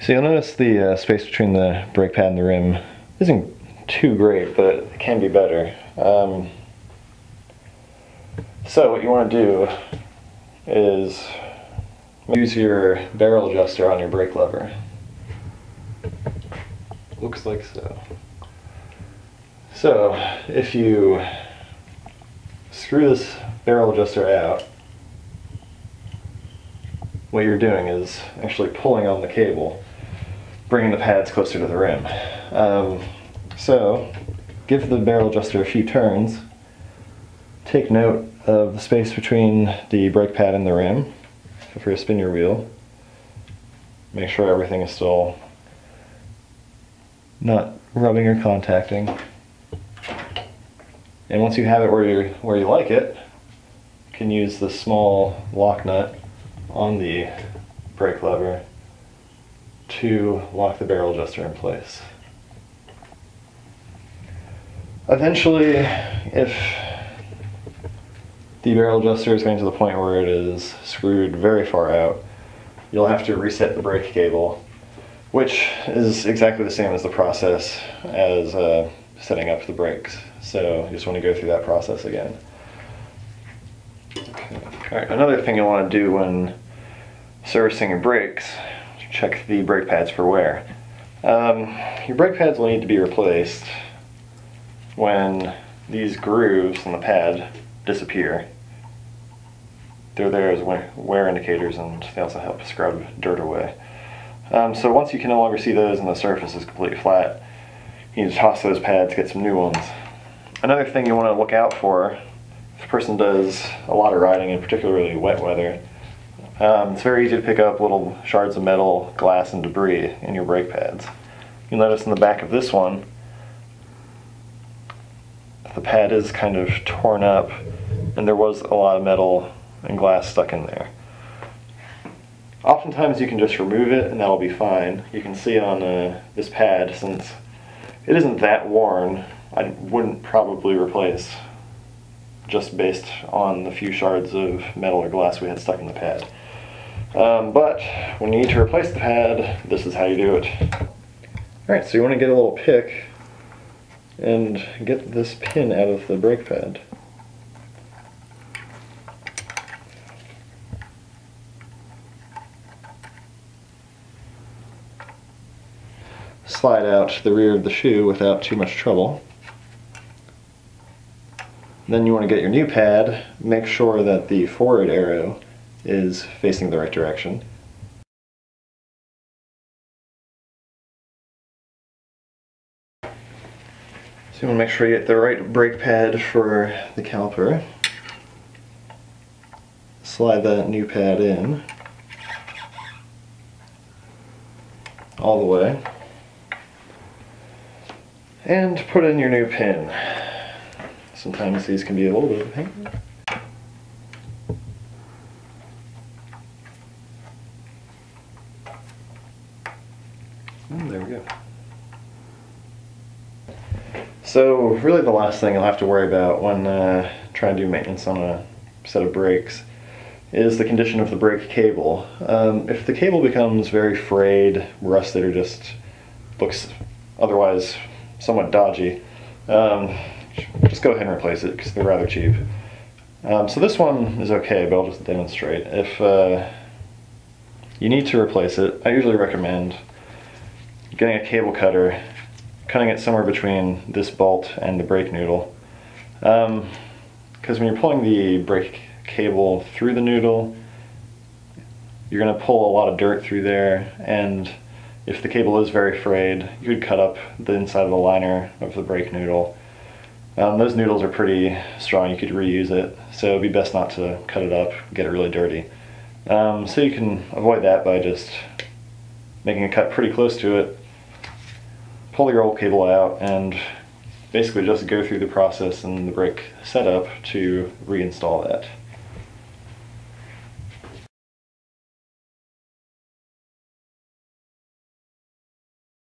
So you'll notice the space between the brake pad and the rim isn't too great, but it can be better. So what you want to do is use your barrel adjuster on your brake lever. Looks like so. So if you screw this barrel adjuster out, what you're doing is actually pulling on the cable, bringing the pads closer to the rim. So give the barrel adjuster a few turns, take note of the space between the brake pad and the rim. Feel free to spin your wheel. Make sure everything is still not rubbing or contacting. And once you have it where you like it, you can use the small lock nut on the brake lever to lock the barrel adjuster in place. Eventually, if the barrel adjuster is getting to the point where it is screwed very far out, you'll have to reset the brake cable, which is exactly the same as the process as setting up the brakes. So you just want to go through that process again. Okay. All right. Another thing you'll want to do when servicing your brakes, check the brake pads for wear. Your brake pads will need to be replaced when these grooves on the pad disappear. They're there as wear indicators, and they also help scrub dirt away. So once you can no longer see those and the surface is completely flat, you need to toss those pads, get some new ones. Another thing you want to look out for, if a person does a lot of riding, in particularly wet weather, it's very easy to pick up little shards of metal, glass, and debris in your brake pads. You'll notice in the back of this one, the pad is kind of torn up, and there was a lot of metal and glass stuck in there. Oftentimes you can just remove it and that'll be fine. You can see on this pad, since it isn't that worn, I wouldn't probably replace just based on the few shards of metal or glass we had stuck in the pad. But when you need to replace the pad, this is how you do it. Alright, so you want to get a little pick and get this pin out of the brake pad. Slide out the rear of the shoe without too much trouble. Then you want to get your new pad, make sure that the forward arrow is facing the right direction. So you want to make sure you get the right brake pad for the caliper. Slide that new pad in all the way. And put in your new pin. Sometimes these can be a little bit of a pain. There we go. So really the last thing you'll have to worry about when trying to do maintenance on a set of brakes is the condition of the brake cable. If the cable becomes very frayed, rusted, or just looks otherwise somewhat dodgy, just go ahead and replace it because they're rather cheap. So this one is okay, but I'll just demonstrate. If you need to replace it, I usually recommend getting a cable cutter, cutting it somewhere between this bolt and the brake noodle. Because when you're pulling the brake cable through the noodle, you're going to pull a lot of dirt through there, and if the cable is very frayed, you could cut up the inside of the liner of the brake noodle. Those noodles are pretty strong, you could reuse it, so it'd be best not to cut it up, get it really dirty. So you can avoid that by just making a cut pretty close to it, pull your old cable out, and basically just go through the process and the brake setup to reinstall that.